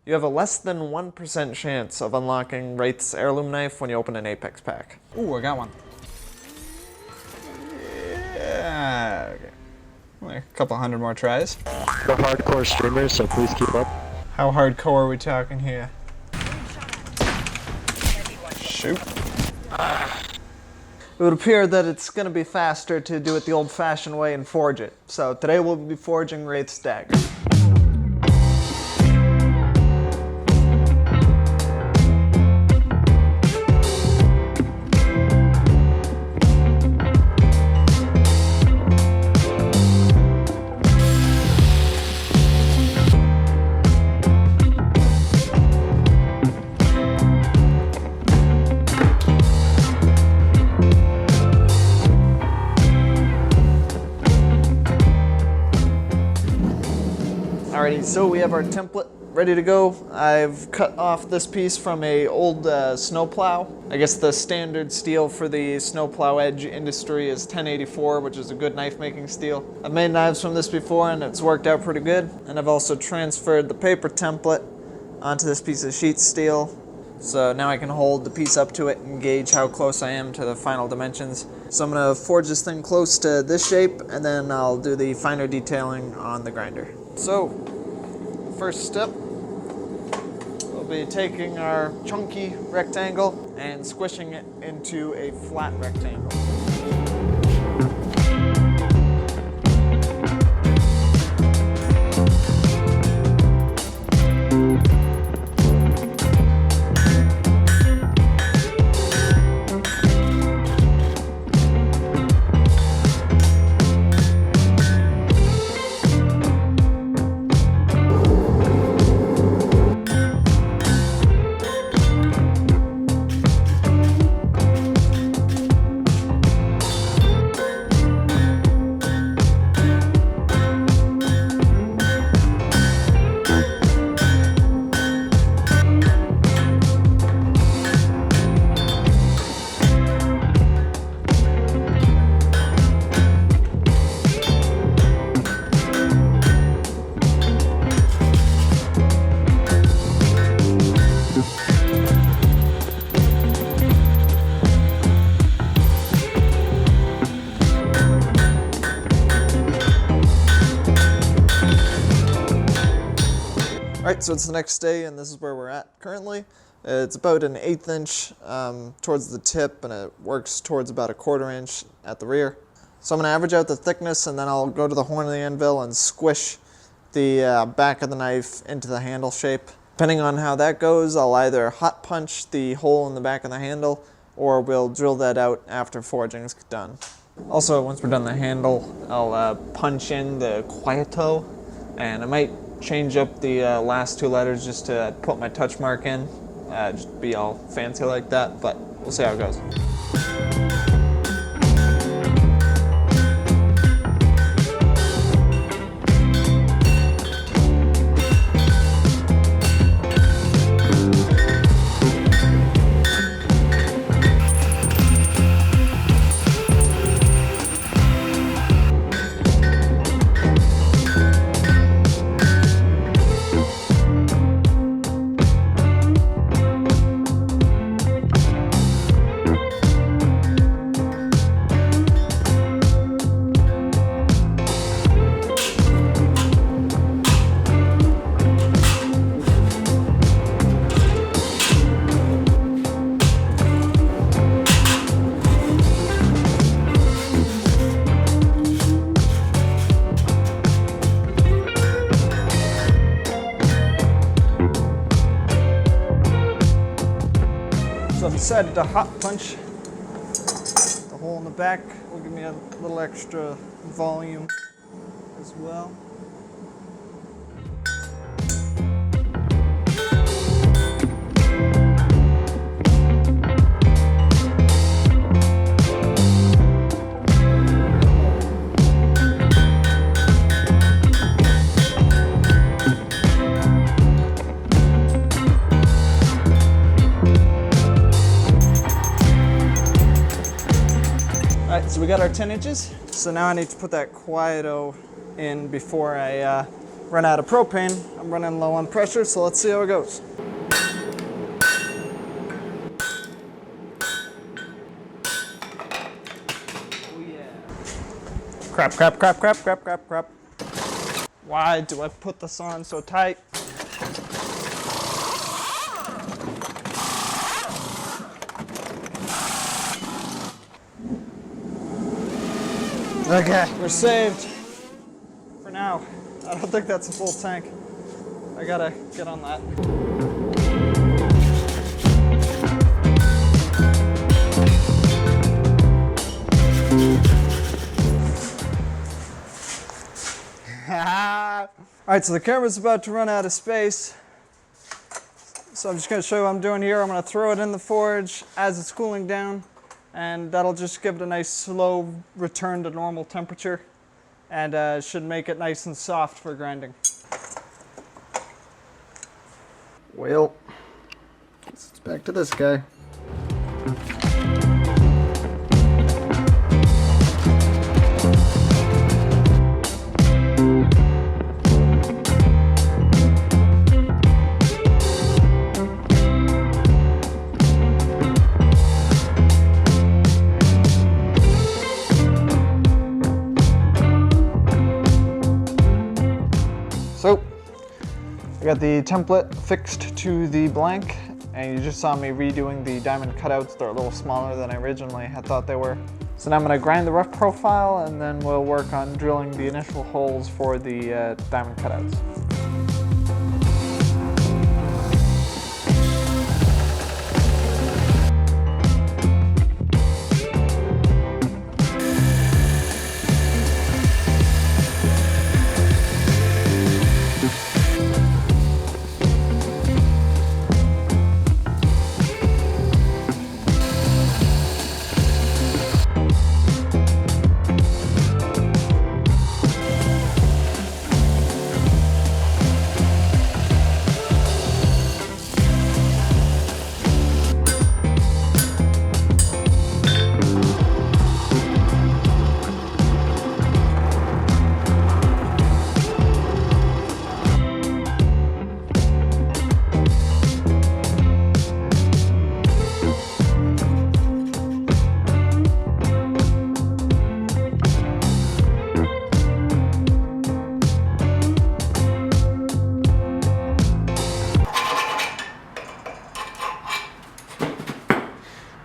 You have a less than 1% chance of unlocking Wraith's Heirloom knife when you open an Apex pack. Ooh, I got one. Yeah, okay. Only a couple hundred more tries. The hardcore streamers, so please keep up. How hardcore are we talking here? Shoot. It would appear that it's going to be faster to do it the old-fashioned way and forge it. So today we'll be forging Wraith's dagger. Alrighty, so we have our template ready to go. I've cut off this piece from a old snowplow. I guess the standard steel for the snowplow edge industry is 1084, which is a good knife making steel. I've made knives from this before and it's worked out pretty good. And I've also transferred the paper template onto this piece of sheet steel. So now I can hold the piece up to it and gauge how close I am to the final dimensions. So I'm gonna forge this thing close to this shape and then I'll do the finer detailing on the grinder. So, first step, we'll be taking our chunky rectangle and squishing it into a flat rectangle. Alright, so it's the next day and this is where we're at currently. It's about an 1/8 inch towards the tip and it works towards about a 1/4 inch at the rear. So I'm going to average out the thickness and then I'll go to the horn of the anvil and squish the back of the knife into the handle shape. Depending on how that goes, I'll either hot punch the hole in the back of the handle or we'll drill that out after forging is done. Also, once we're done the handle, I'll punch in the quieto and I might change up the last 2 letters just to put my touch mark in, just be all fancy like that, but we'll see how it goes. So I've decided to hot punch the hole in the back. Will give me a little extra volume as well. So we got our 10 inches. So now I need to put that quieto in before I run out of propane. I'm running low on pressure, so let's see how it goes. Crap, crap, crap, crap, crap, crap, crap. Why do I put this on so tight? Okay, we're saved. For now. I don't think that's a full tank. I gotta get on that. Alright, so the camera's about to run out of space. So I'm just going to show you what I'm doing here. I'm going to throw it in the forge as it's cooling down, and that'll just give it a nice slow return to normal temperature, and should make it nice and soft for grinding. Well, it's back to this guy. So, I got the template fixed to the blank, and you just saw me redoing the diamond cutouts. They're a little smaller than I originally had thought they were. So now I'm going to grind the rough profile, and then we'll work on drilling the initial holes for the diamond cutouts.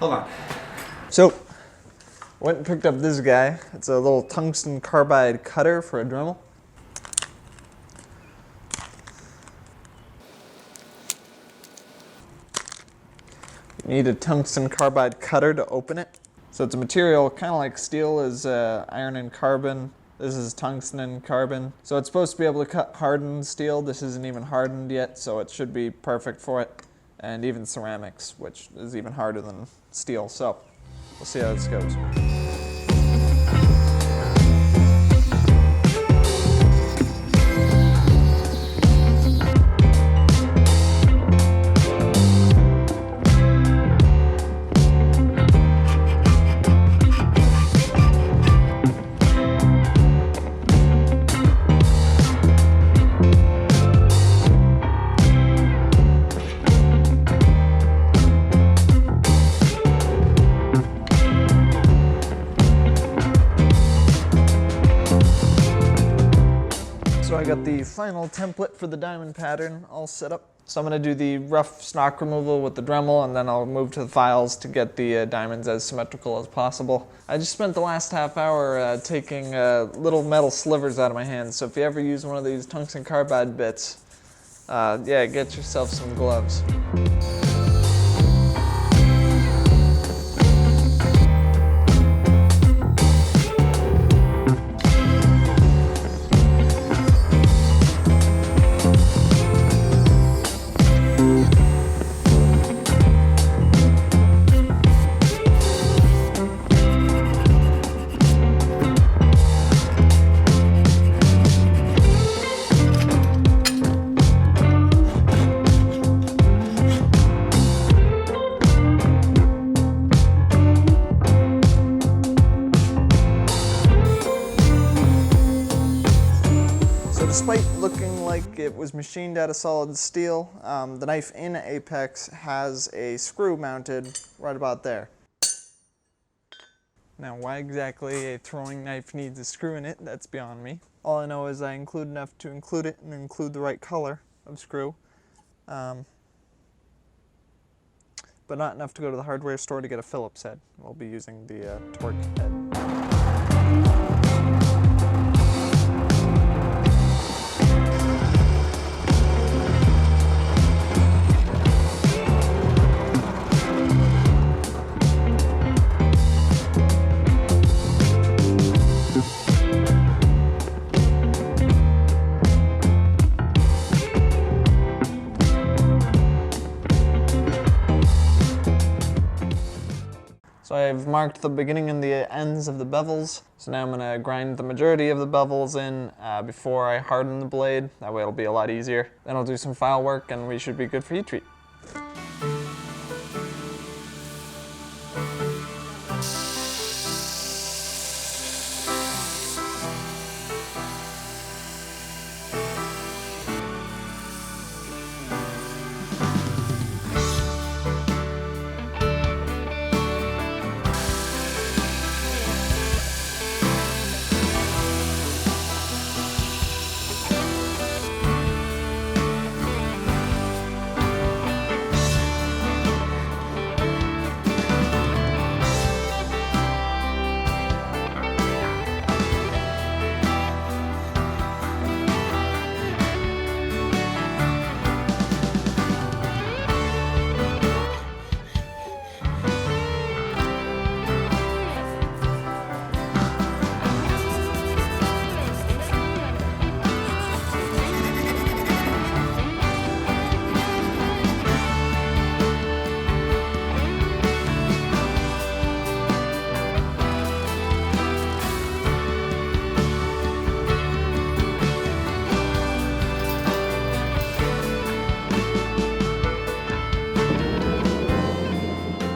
Hold on. So, went and picked up this guy. It's a little tungsten carbide cutter for a Dremel. You need a tungsten carbide cutter to open it. So it's a material kind of like steel is iron and carbon. This is tungsten and carbon. So it's supposed to be able to cut hardened steel. This isn't even hardened yet, so it should be perfect for it. And even ceramics, which is even harder than steel. So we'll see how this goes. So I got the final template for the diamond pattern all set up. So I'm going to do the rough stock removal with the Dremel, and then I'll move to the files to get the diamonds as symmetrical as possible. I just spent the last half hour taking little metal slivers out of my hands, so if you ever use one of these tungsten carbide bits, yeah, get yourself some gloves. despite looking like it was machined out of solid steel, the knife in Apex has a screw mounted right about there. Now, why exactly a throwing knife needs a screw in it, that's beyond me. All I know is I include enough to include it and include the right color of screw. But not enough to go to the hardware store to get a Phillips head. We'll be using the torque head. So I've marked the beginning and the ends of the bevels. So now I'm going to grind the majority of the bevels in before I harden the blade. That way it'll be a lot easier. Then I'll do some file work and we should be good for heat treat.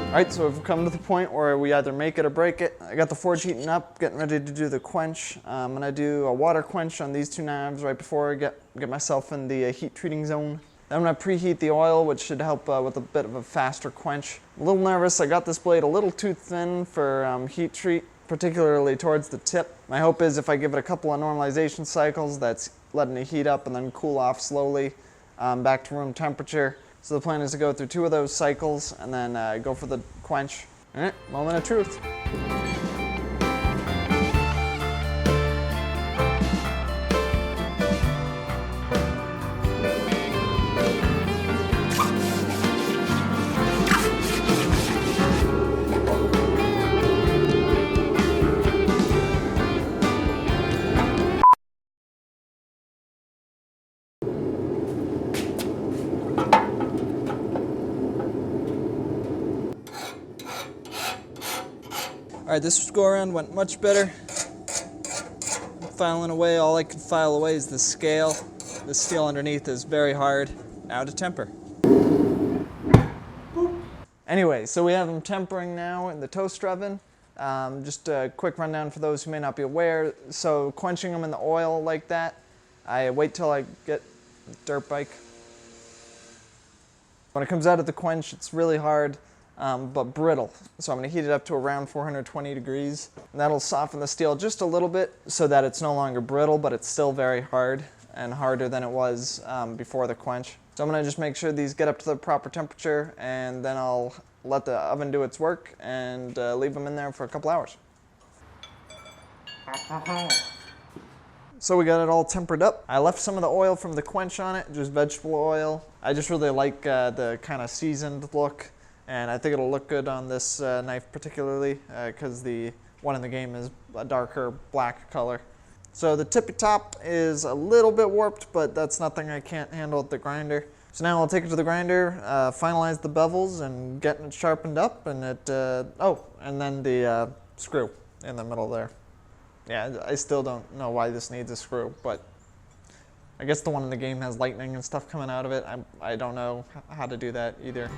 Alright, so we've come to the point where we either make it or break it. I got the forge heating up, getting ready to do the quench. I'm going to do a water quench on these two knives right before I get myself in the heat treating zone. Then I'm going to preheat the oil, which should help with a bit of a faster quench. I'm a little nervous, I got this blade a little too thin for heat treat, particularly towards the tip. My hope is if I give it a couple of normalization cycles, that's letting it heat up and then cool off slowly back to room temperature. So the plan is to go through 2 of those cycles and then go for the quench. All right, moment of truth. Alright, this go around went much better. Filing away, all I can file away is the scale. The steel underneath is very hard. Now to temper. Anyway, so we have them tempering now in the toaster oven. Just a quick rundown for those who may not be aware. So quenching them in the oil like that, I wait till I get the dirt bike. When it comes out of the quench, it's really hard. But brittle. So I'm going to heat it up to around 420 degrees. And that'll soften the steel just a little bit so that it's no longer brittle, but it's still very hard and harder than it was before the quench. So I'm going to just make sure these get up to the proper temperature and then I'll let the oven do its work and leave them in there for a couple hours. So we got it all tempered up. I left some of the oil from the quench on it, just vegetable oil. I just really like the kind of seasoned look. And I think it'll look good on this knife particularly because the one in the game is a darker black color. So the tippy top is a little bit warped, but that's nothing I can't handle at the grinder. So now I'll take it to the grinder, finalize the bevels and get it sharpened up and and then the screw in the middle there. Yeah, I still don't know why this needs a screw, but I guess the one in the game has lightning and stuff coming out of it. I don't know how to do that either.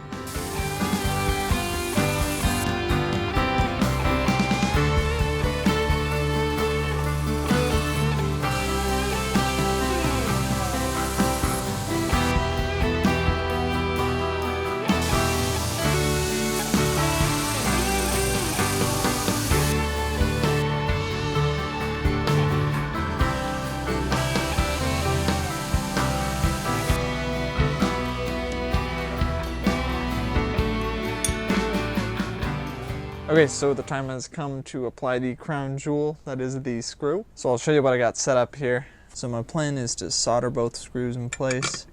Okay, so the time has come to apply the crown jewel, that is the screw. So I'll show you what I got set up here. So my plan is to solder both screws in place.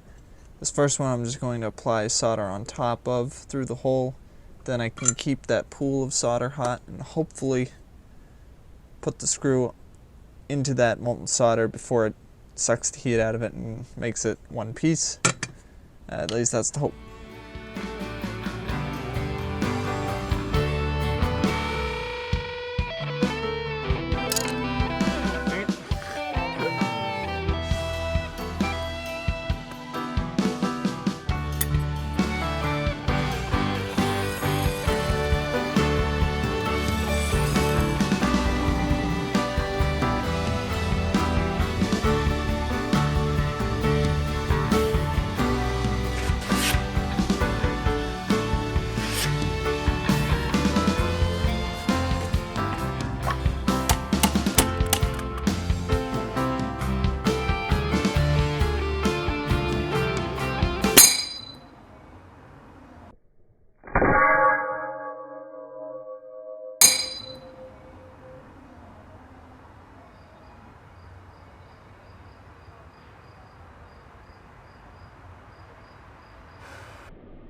This first one I'm just going to apply solder on top of through the hole. Then I can keep that pool of solder hot and hopefully put the screw into that molten solder before it sucks the heat out of it and makes it one piece. At least that's the hope.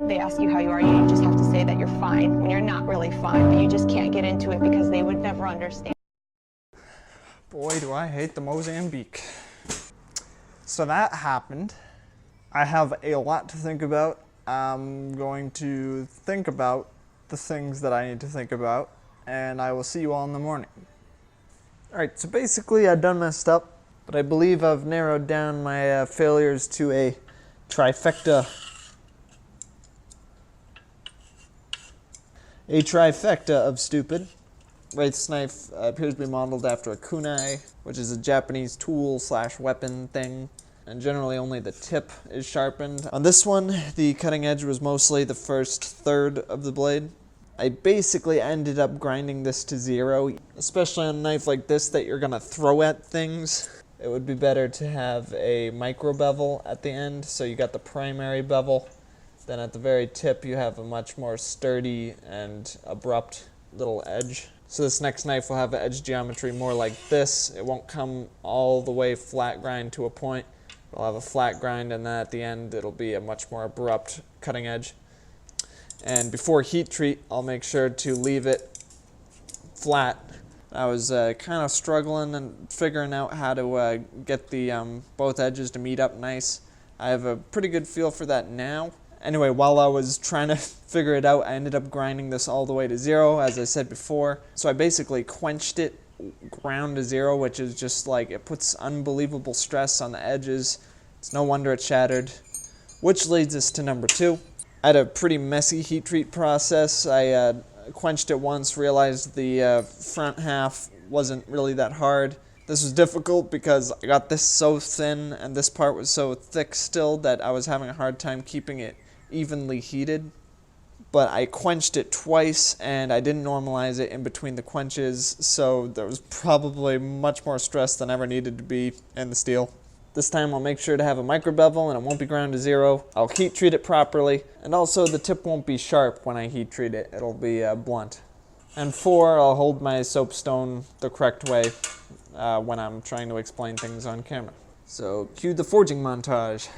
They ask you how you are, you just have to say that you're fine when you're not really fine, but you just can't get into it because they would never understand. Boy, do I hate the Mozambique. So that happened. I have a lot to think about. I'm going to think about the things that I need to think about, and I will see you all in the morning. Alright, so basically I done messed up, but I believe I've narrowed down my failures to a trifecta. A trifecta of stupid. Wraith's knife appears to be modeled after a kunai, which is a Japanese tool / weapon thing, and generally only the tip is sharpened. On this one, the cutting edge was mostly the first third of the blade. I basically ended up grinding this to 0, especially on a knife like this that you're gonna throw at things. It would be better to have a micro bevel at the end, so you got the primary bevel. Then at the very tip you have a much more sturdy and abrupt little edge. So this next knife will have an edge geometry more like this. It won't come all the way flat grind to a point. It'll have a flat grind, and then at the end it'll be a much more abrupt cutting edge. And before heat treat, I'll make sure to leave it flat. I was kind of struggling and figuring out how to get the both edges to meet up nice. I have a pretty good feel for that now. Anyway, while I was trying to figure it out, I ended up grinding this all the way to 0, as I said before. So I basically quenched it, ground to 0, which is just like, it puts unbelievable stress on the edges. It's no wonder it shattered. Which leads us to number 2. I had a pretty messy heat treat process. I quenched it once, realized the front half wasn't really that hard. This was difficult because I got this so thin and this part was so thick still that I was having a hard time keeping it evenly heated. But I quenched it twice and I didn't normalize it in between the quenches, so there was probably much more stress than ever needed to be in the steel. This time I'll make sure to have a micro bevel and it won't be ground to 0. I'll heat treat it properly, and also the tip won't be sharp when I heat treat it. It'll be blunt. And 4, I'll hold my soapstone the correct way when I'm trying to explain things on camera. So cue the forging montage.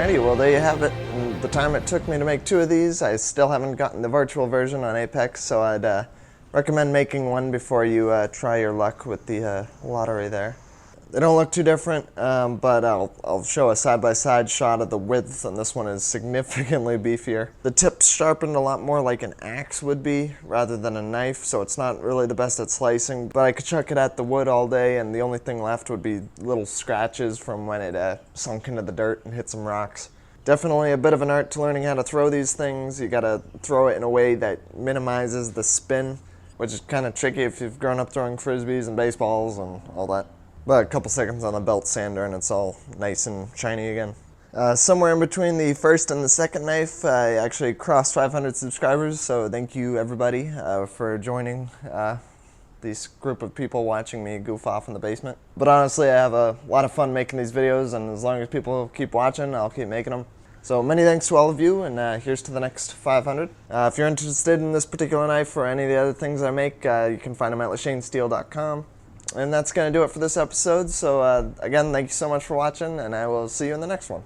Alrighty, well there you have it. And the time it took me to make 2 of these, I still haven't gotten the virtual version on Apex, so I'd recommend making one before you try your luck with the lottery there. They don't look too different, but I'll show a side-by-side shot of the width, and this one is significantly beefier. The tip's sharpened a lot more like an axe would be, rather than a knife, so it's not really the best at slicing, but I could chuck it at the wood all day, and the only thing left would be little scratches from when it sunk into the dirt and hit some rocks. Definitely a bit of an art to learning how to throw these things. You gotta throw it in a way that minimizes the spin, which is kind of tricky if you've grown up throwing frisbees and baseballs and all that. But a couple seconds on the belt sander and it's all nice and shiny again. Somewhere in between the first and the second knife, I actually crossed 500 subscribers, so thank you everybody for joining this group of people watching me goof off in the basement. But honestly, I have a lot of fun making these videos, and as long as people keep watching, I'll keep making them. So many thanks to all of you, and here's to the next 500. If you're interested in this particular knife or any of the other things I make, you can find them at LeShaneSteel.com. And that's going to do it for this episode. So again, thank you so much for watching, and I will see you in the next one.